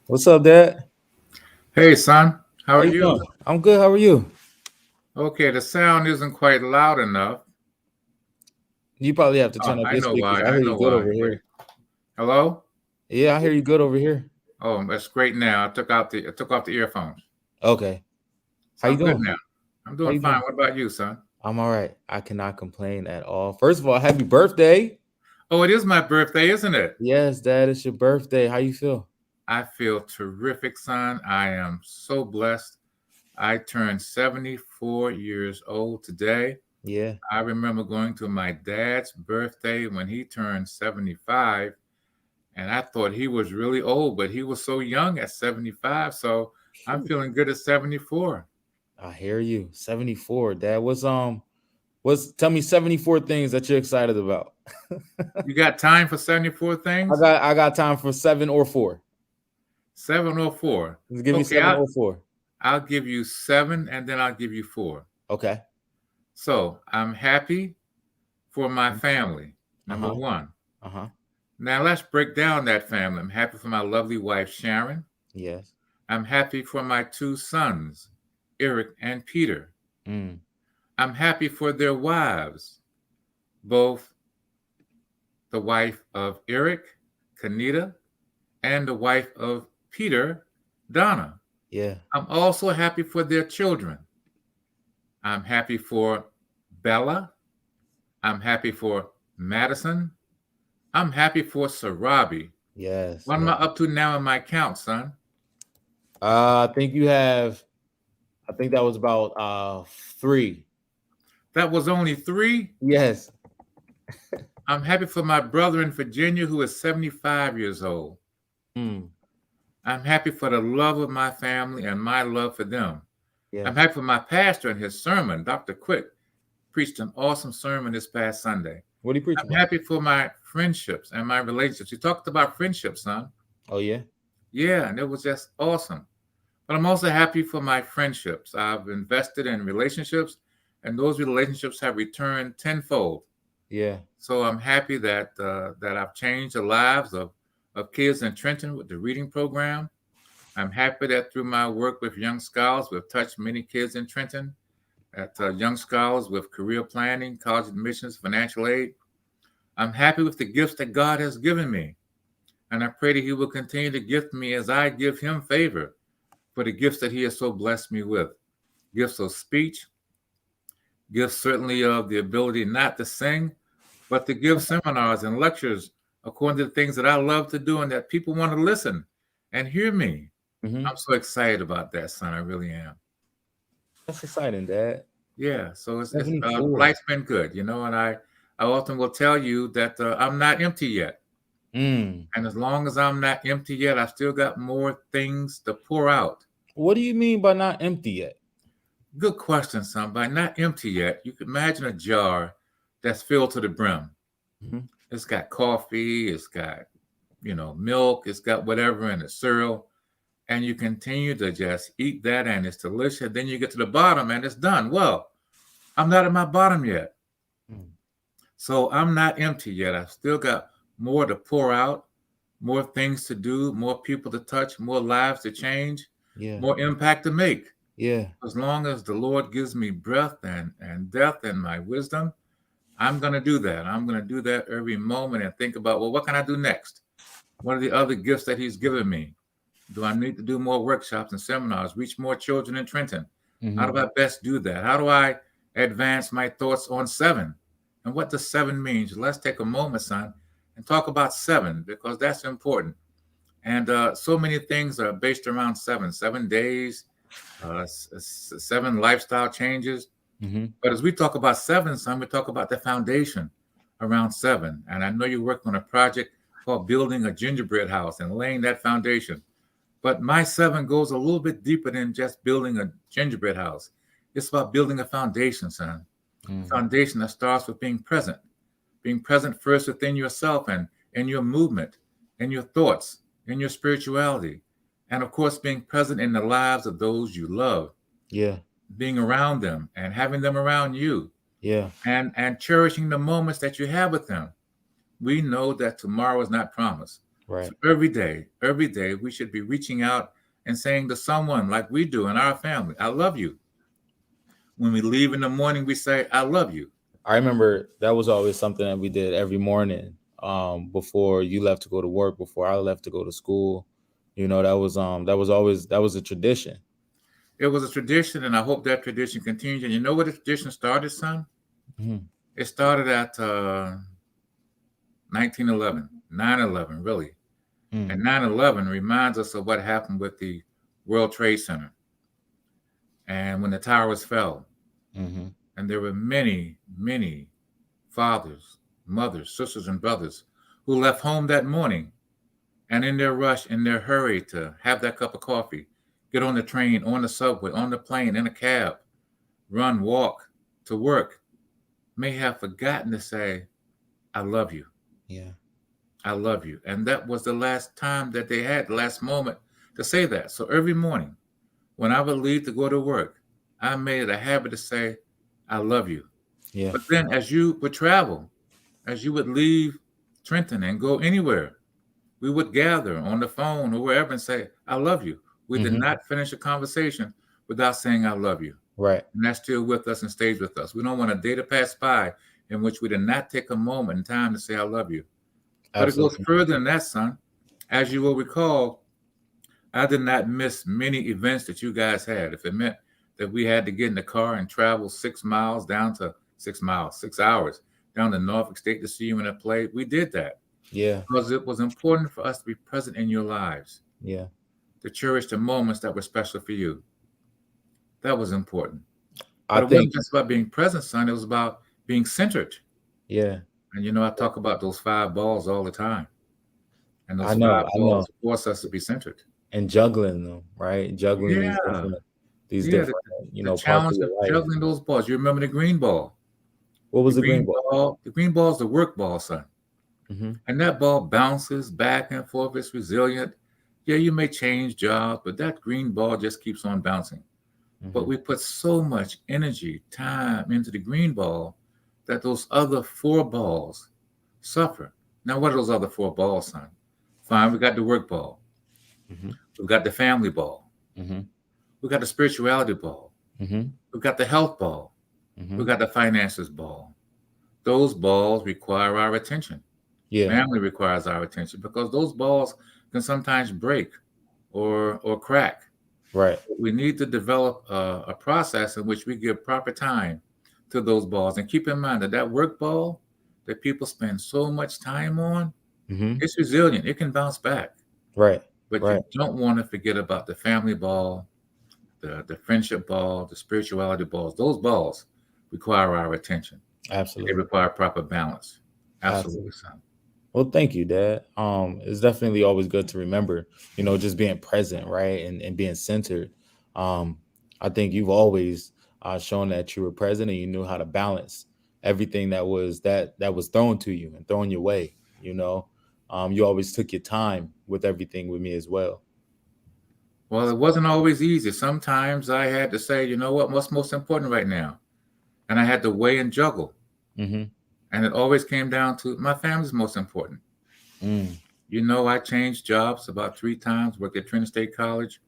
What's up, Dad? Hey, son, how How are you you? doing? I'm good. How are you? Okay, the sound isn't quite loud enough. You probably have to Oh, turn up I your know speakers. why. I I hear you know good why. over here. Hello? Yeah, I hear you good over here. Oh, that's great now. I took off the earphones. Okay. So How you I'm good doing? now. I'm How doing you fine. doing? What about you, son? I'm all right. I cannot complain at all. First of all, happy birthday. Oh, it is my birthday, isn't it? Yes, Dad, it's your birthday. How you feel? I feel terrific, son. I am so blessed. I turned 74 years old today. Yeah. I remember going to my dad's birthday when he turned 75. And I thought he was really old, but he was so young at 75. So I'm Phew. feeling good at 74. I hear you. 74, Dad. What's tell me 74 things that you're excited about. You got time for 74 I things? got I got time for 7 or 4. 704. Just give me Okay, 7 or 4. I'll give you seven and then I'll give you four. Okay. So I'm happy for my family, number Uh-huh. one. Uh-huh. Now let's break down that family. I'm happy for my lovely wife, Sharon. Yes. I'm happy for my two sons, Eric and Peter. Mm. I'm happy for their wives, both the wife of Eric, Kanita, and the wife of Peter, Donna. Yeah. I'm also happy for their children. I'm happy for Bella. I'm happy for Madison. I'm happy for Sarabi. Yes. What am Yes. I up to now in my count, son? I think you have. I think that was about 3. That was only three. Yes. I'm happy for my brother in Virginia who is 75 years old. Mm. I'm happy for the love of my family and my love for them. I'm Yes. happy for my pastor and his sermon. Dr. Quick preached an awesome sermon this past Sunday. What do you preach I'm about? happy for my friendships and my relationships. You talked about friendships, son. Oh yeah. Yeah, and it was just awesome. But I'm also happy for my friendships. I've invested in relationships, and those relationships have returned tenfold. Yeah. So I'm happy that I've changed the lives of kids in Trenton with the reading program. I'm happy that through my work with Young Scholars, we've touched many kids in Trenton. At Young Scholars with career planning, college admissions, financial aid. I'm happy with the gifts that God has given me. And I pray that He will continue to gift me as I give Him favor for the gifts that He has so blessed me with. Gifts of speech, gifts certainly of the ability not to sing, but to give seminars and lectures according to the things that I love to do and that people want to listen and hear me. Mm-hmm. I'm so excited about that, son. I really am. That's exciting, Dad. Yeah. So it's 74. life's been good, and I often will tell you that I'm not empty yet. Mm. And as long as I'm not empty yet, I still got more things to pour out. What do you mean by not empty yet? Good question, son. By not empty yet, you can imagine a jar that's filled to the brim. Mm-hmm. It's got coffee, it's got, milk, it's got whatever in it, cereal, and you continue to just eat that and it's delicious. Then you get to the bottom and it's done. Well, I'm not at my bottom yet. Mm. So I'm not empty yet. I've still got more to pour out, more things to do, more people to touch, more lives to change, Yeah. more impact to make. Yeah. As long as the Lord gives me breath and depth and my wisdom, I'm going to do that. I'm going to do that every moment and think about, well, what can I do next? What are the other gifts that He's given me? Do I need to do more workshops and seminars, reach more children in Trenton? How Mm-hmm. do I best do that? How do I advance my thoughts on seven? And what does seven mean? Let's take a moment, son, and talk about seven because that's important. And so many things are based around 7 days, seven lifestyle changes. Mm-hmm. But as we talk about seven, son, we talk about the foundation around seven. And I know you're working on a project called building a gingerbread house and laying that foundation. But my seven goes a little bit deeper than just building a gingerbread house. It's about building a foundation, son. A Mm. foundation that starts with being present first within yourself and in your movement, in your thoughts, in your spirituality, and of course, being present in the lives of those you love, Yeah. being around them and having them around you, Yeah. and cherishing the moments that you have with them. We know that tomorrow is not promised, Right. So every day, we should be reaching out and saying to someone like we do in our family, I love you. When we leave in the morning, we say, I love you. I remember that was always something that we did every morning, before you left to go to work, before I left to go to school. That was a tradition. It was a tradition, and I hope that tradition continues. And you know where the tradition started, son? Hmm. It started at 1911, 9/11, really. Mm. And 9/11 reminds us of what happened with the World Trade Center and when the towers fell. Hmm. And there were many, many fathers, mothers, sisters, and brothers who left home that morning and in their rush, in their hurry to have that cup of coffee, get on the train, on the subway, on the plane, in a cab, run, walk to work, may have forgotten to say, I love you. Yeah. I love you. And that was the last time that they had, the last moment to say that. So every morning when I would leave to go to work, I made it a habit to say, I love you. Yeah. But then as you would travel, as you would leave Trenton and go anywhere, we would gather on the phone or wherever and say, I love you. We did Hmm. not finish a conversation without saying, I love you. Right. And that's still with us and stays with us. We don't want a day to pass by in which we did not take a moment in time to say, I love you. But it goes Absolutely. further than that, son. As you will recall, I did not miss many events that you guys had. If it meant that we had to get in the car and travel 6 miles down to 6 miles, 6 hours down to Norfolk State to see you in a play, we did that Yeah. because it was important for us to be present in your lives, Yeah. to cherish the moments that were special for you. That was important. I But it think. wasn't just about being present, son. It was about being centered. Yeah. And I talk about those five balls all the time. And those I know. five I know. balls force us to be centered. And juggling them, right? Juggling Yeah. these Yeah. different, The parts of challenge of your life. juggling those balls. You remember the green ball. What The was the green green ball? ball, the green ball is the work ball, son. Hmm. And that ball bounces back and forth. It's resilient. Yeah, you may change jobs, but that green ball just keeps on bouncing. But Hmm. we put so much energy, time into the green ball that those other four balls suffer. Now, what are those other four balls, son? Fine, we got the work ball. Hmm. We've got the family ball. Hmm. We've got the spirituality ball. Hmm. We've got the health ball. Hmm. We've got the finances ball. Those balls require our attention. Yeah. Family requires our attention because those balls can sometimes break or crack. Right. We need to develop a process in which we give proper time to those balls. And keep in mind that that work ball that people spend so much time on, Hmm. it's resilient. It can bounce back. Right. But you Right. don't want to forget about the family ball, the friendship ball, the spirituality balls. Those balls require our attention. They Absolutely. require proper balance. Absolutely, Absolutely. son. Well, thank you, Dad. It's definitely always good to remember, just being present, right, and being centered. Um, I think you've always shown that you were present and you knew how to balance everything that was thrown to you and thrown your way. You always took your time with everything with me as well. Well, it wasn't always easy. Sometimes I had to say, you know what, what's most important right now? And I had to weigh and juggle. Mm-hmm. And it always came down to my family's most important. Mm. I changed jobs about 3 times, worked at Trinity State College,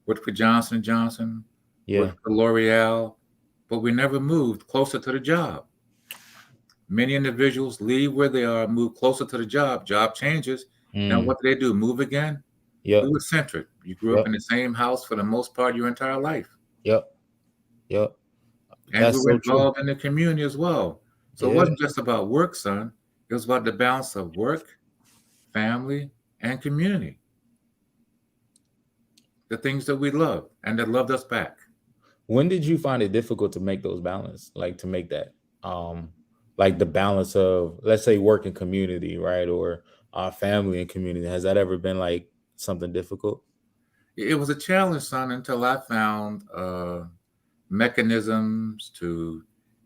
worked for Johnson & Johnson, Yeah. worked for L'Oreal, but we never moved closer to the job. Many individuals leave where they are, move closer to the job changes. Now, Mm. what do they do? Move again? We Yep. were centered. You grew up Yep. in the same house for the most part of your entire life. Yep. Yep. And we That's were so true. involved in the community as well. So it Yeah. wasn't just about work, son. It was about the balance of work, family, and community. The things that we loved and that loved us back. When did you find it difficult to make those balance, like to make that, um, like the balance of, let's say, work and community, right, or family and community? Has that ever been like something difficult? It was a challenge, son, until I found mechanisms to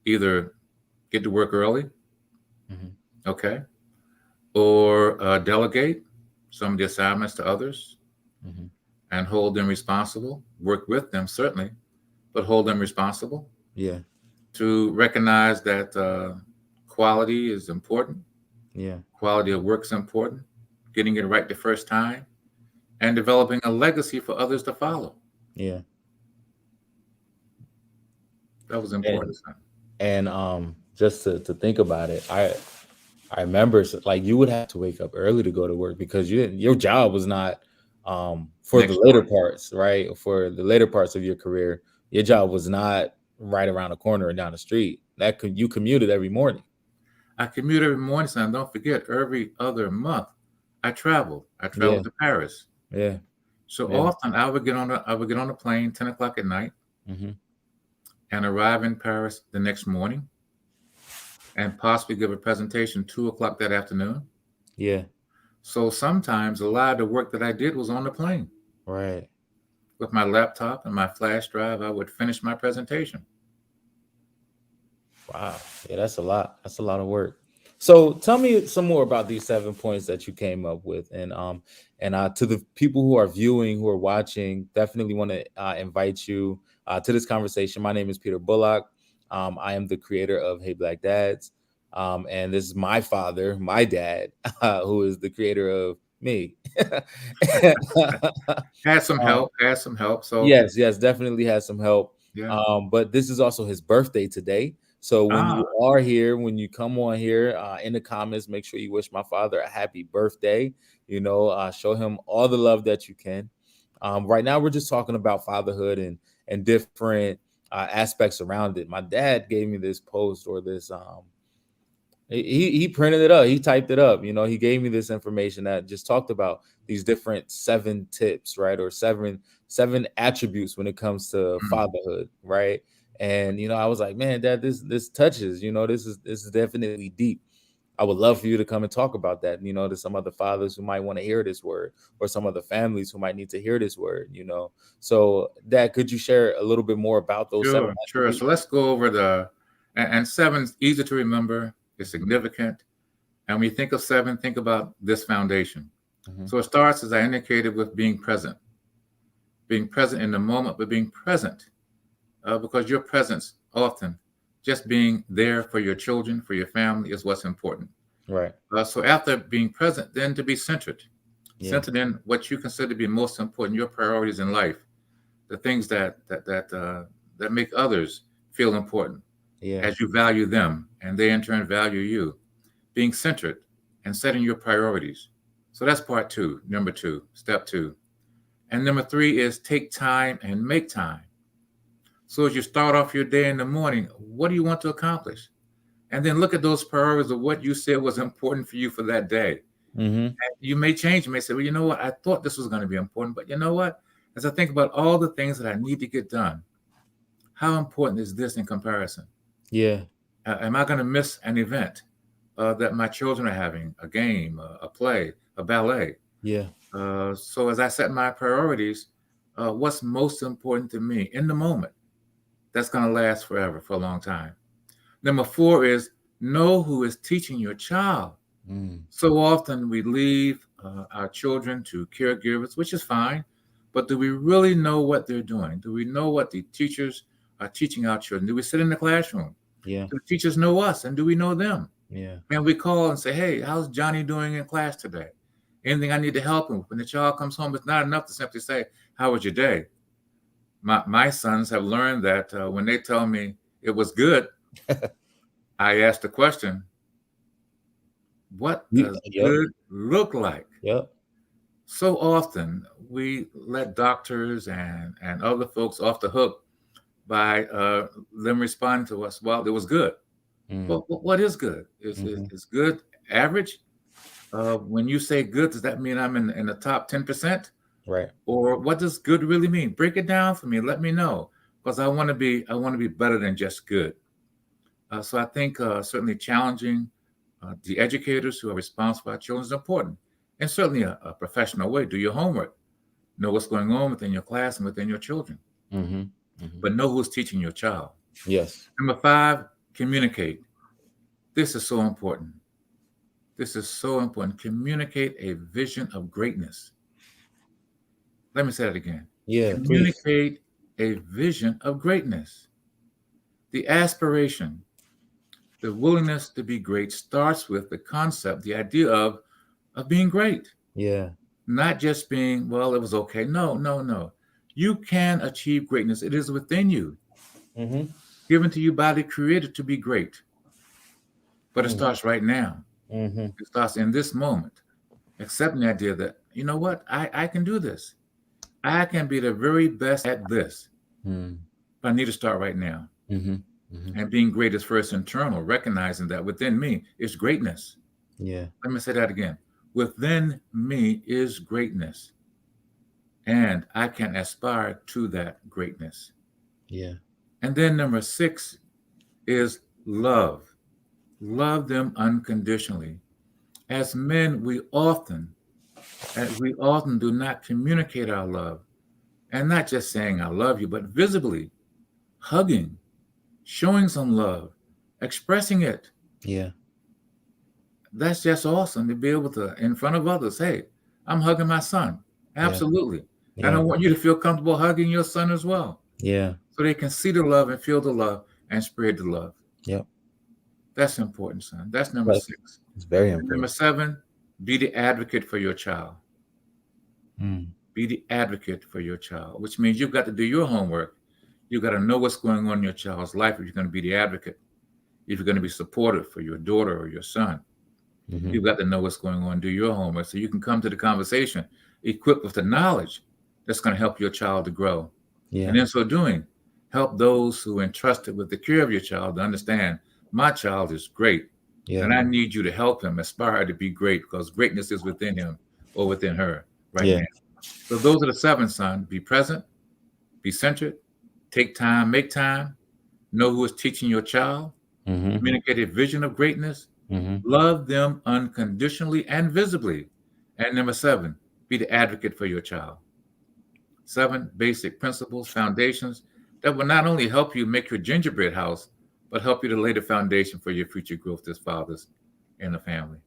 either get to work early, Hmm. okay, or delegate some of the assignments to others Hmm. and hold them responsible. Work with them, certainly, but hold them responsible Yeah. to recognize that quality is important, Yeah. quality of work is important, getting it right the first time, and developing a legacy for others to follow. Yeah. That was And important, son. just to think about it, I remember like you would have to wake up early to go to work because your job was not for the Next later door. parts, right? For the later parts of your career, your job was not right around the corner and down the street. That could you commuted every morning. I commute every morning, son. Don't forget, every other month, I traveled. I Yeah, traveled to Paris. yeah, So yeah. often, I would get on a plane 10 o'clock at night Hmm. and arrive in Paris the next morning, and possibly give a presentation 2 o'clock that afternoon. Yeah, So sometimes a lot of the work that I did was on the plane. right. With my laptop and my flash drive, I would finish my presentation. Wow. Yeah, that's a lot. That's a lot of work. So tell me some more about these 7 points that you came up with, and to the people who are viewing, who are watching, definitely want to invite you to this conversation. My name is Peter Bullock. I am the creator of Hey Black Dads, and this is my father, my dad, who is the creator of me. Had some um, help, had some help. So Yes, yes, definitely has some help. yeah. But this is also his birthday today. So when Ah, you are here, when you come on here in the comments, make sure you wish my father a happy birthday. Show him all the love that you can. Right now, we're just talking about fatherhood and different aspects around it. My dad gave me this post or this he printed it up. He typed it up. He gave me this information that just talked about these different 7 tips, right? Or seven attributes when it comes to mm, fatherhood, right? And I was like, man, Dad, this touches. This is definitely deep. I would love for you to come and talk about that. To some other fathers who might want to hear this word, or some other families who might need to hear this word. So, Dad, could you share a little bit more about those seven sure, sure. attributes? So let's go over and seven's easy to remember. It's significant. And when you think of seven, think about this foundation. Hmm. So it starts, as I indicated, with being present in the moment, but being present because your presence often, just being there for your children, for your family, is what's important. Right. So after being present, then to be centered, Yeah. centered in what you consider to be most important, your priorities in life, the things that make others feel important Yeah. as you value them, and they in turn value you. Being centered and setting your priorities. So that's part two, number two, step two. And number three is take time and make time. So as you start off your day in the morning, what do you want to accomplish? And then look at those priorities of what you said was important for you for that day. Hmm. You may change. You may say, well, you know what? I thought this was going to be important, but you know what? As I think about all the things that I need to get done, how important is this in comparison? Yeah. Am I going to miss an event that my children are having, a game, a play, a ballet? Yeah. So as I set my priorities, what's most important to me in the moment? That's going to last forever, for a long time. Number four is know who is teaching your child. Mm. So often we leave our children to caregivers, which is fine, but do we really know what they're doing? Do we know what the teachers are teaching our children? Do we sit in the classroom? Yeah. Do the teachers know us, and do we know them? Yeah. And we call and say, hey, how's Johnny doing in class today? Anything I need to help him with? When the child comes home, it's not enough to simply say, how was your day? My sons have learned that when they tell me it was good, I ask the question, what does Yep. good look like? Yep. So often we let doctors and other folks off the hook by them responding to us, well, it was good. Mm. Well, what is good? Hmm. Is good average? When you say good, does that mean I'm in the top 10%? Right. Or what does good really mean? Break it down for me. Let me know. Because I want to be better than just good. So I think certainly challenging the educators who are responsible for our children is important. And certainly a professional way. Do your homework. Know what's going on within your class and within your children. Hmm. Hmm. But know who's teaching your child. Yes. Number five, communicate. This is so important. This is so important. Communicate a vision of greatness. Let me say that again. Yeah. Please. Communicate a vision of greatness. The aspiration, the willingness to be great starts with the concept, the idea of being great. Yeah. Not just being, well, it was okay. No, no, no. You can achieve greatness. It is within you, Mm-hmm. given to you by the Creator to be great. But it Mm. starts right now. Mm-hmm. It starts in this moment, accepting the idea that, you know what, I can do this. I can be the very best at this. Mm. But I need to start right now. Mm-hmm. Mm-hmm. And being great is first internal, recognizing that within me is greatness. Yeah. Let me say that again. Within me is greatness, and I can aspire to that greatness. Yeah. And then number six is love. Love them unconditionally. As men, we often do not communicate our love, and not just saying I love you, but visibly hugging, showing some love, expressing it. Yeah. That's just awesome to be able to, in front of others, hey, I'm hugging my son. Yeah. Absolutely. And I Yeah. want you to feel comfortable hugging your son as well, Yeah. so they can see the love and feel the love and spread the love. Yep. That's important, son. That's number That's six. it's very And number important. seven, be the advocate for your child. Mm. Be the advocate for your child, which means you've got to do your homework. You've got to know what's going on in your child's life if you're going to be the advocate. If you're going to be supportive for your daughter or your son, Mm-hmm. you've got to know what's going on, do your homework so you can come to the conversation equipped with the knowledge that's going to help your child to grow. Yeah. And in so doing, help those who are entrusted with the care of your child to understand my child is great. Yeah. And I need you to help him aspire to be great because greatness is within him or within her right Yeah. now. So those are the seven, son. Be present, be centered, take time, make time, know who is teaching your child, Mm-hmm. communicate a vision of greatness, Mm-hmm. love them unconditionally and visibly. And number seven, be the advocate for your child. Seven basic principles, foundations that will not only help you make your gingerbread house, but help you to lay the foundation for your future growth as fathers in the family.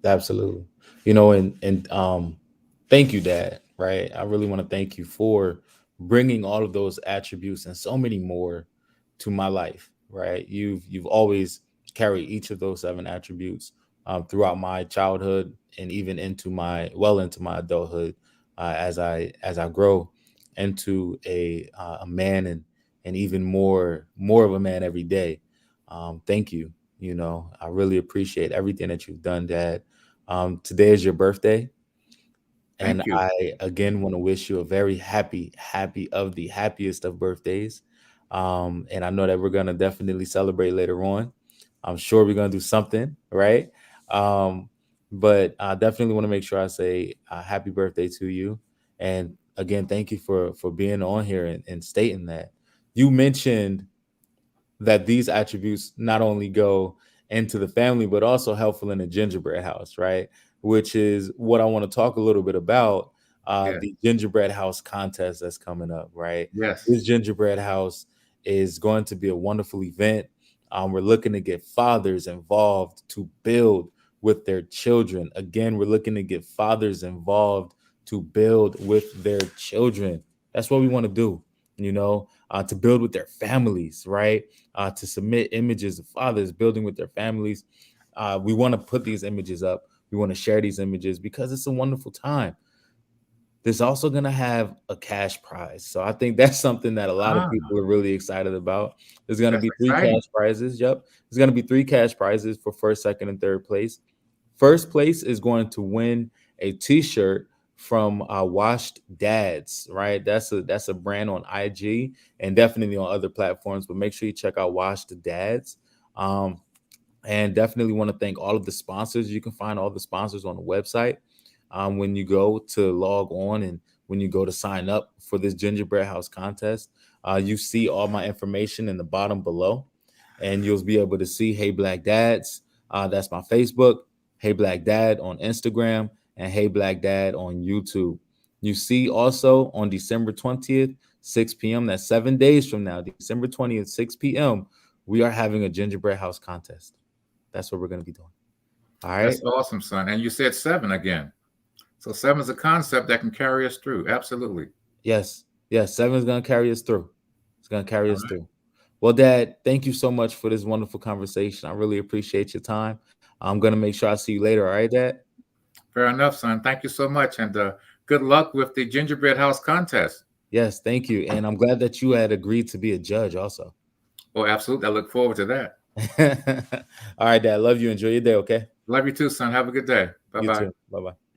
Absolutely. You know, and thank you, Dad. Right. I really want to thank you for bringing all of those attributes and so many more to my life. Right. You've always carried each of those seven attributes throughout my childhood and even into my into my adulthood as I grow into a man and even more of a man every day. Thank you. You know, I really appreciate everything that you've done, Dad. Today is your birthday, and Thank you. I again want to wish you a very happy of the happiest of birthdays. And I know that we're gonna definitely celebrate later on. I'm sure we're gonna do something, right? Um, but I definitely want to make sure I say happy birthday to you. And again, thank you for being on here and stating that. You mentioned that these attributes not only go into the family but also helpful in a gingerbread house, right? Which is what I want to talk a little bit about. Yeah. The gingerbread house contest that's coming up, right? Yes. This gingerbread house is going to be a wonderful event. We're looking to get fathers involved to build with their children. Again, we're looking to get fathers involved to build with their children. That's what we want to do, to build with their families, right? To submit images of fathers building with their families. We want to put these images up. We want to share these images because it's a wonderful time. There's also going to have a cash prize. So I think that's something that a lot of Ah, people are really excited about. There's going to that's be three exciting. cash prizes. Yep. There's going to be three cash prizes for first, second, and third place. First place is going to win a t-shirt from Washed Dads, right? That's a brand on IG and definitely on other platforms, but make sure you check out Washed Dads. Um, and definitely want to thank all of the sponsors. You can find all the sponsors on the website when you go to log on and when you go to sign up for this gingerbread house contest. You see all my information in the bottom below, and you'll be able to see Hey Black Dads. That's my Facebook. Hey Black Dad on Instagram and Hey Black Dad on YouTube. You see also on December 20th, 6 p.m. That's 7 days from now, December 20th, 6 p.m. We are having a gingerbread house contest. That's what we're going to be doing. All right. That's awesome, son. And you said seven again. So seven is a concept that can carry us through. Absolutely. Yes. Yes. Seven is going to carry us through. It's going to carry All us right. through. Well, Dad, thank you so much for this wonderful conversation. I really appreciate your time. I'm going to make sure I see you later. All right, Dad? Fair enough, son. Thank you so much, and good luck with the gingerbread house contest. Yes, thank you. And I'm glad that you had agreed to be a judge also. Oh, absolutely. I look forward to that. All right, Dad. Love you. Enjoy your day, okay? Love you too, son. Have a good day. Bye You bye. too. Bye bye.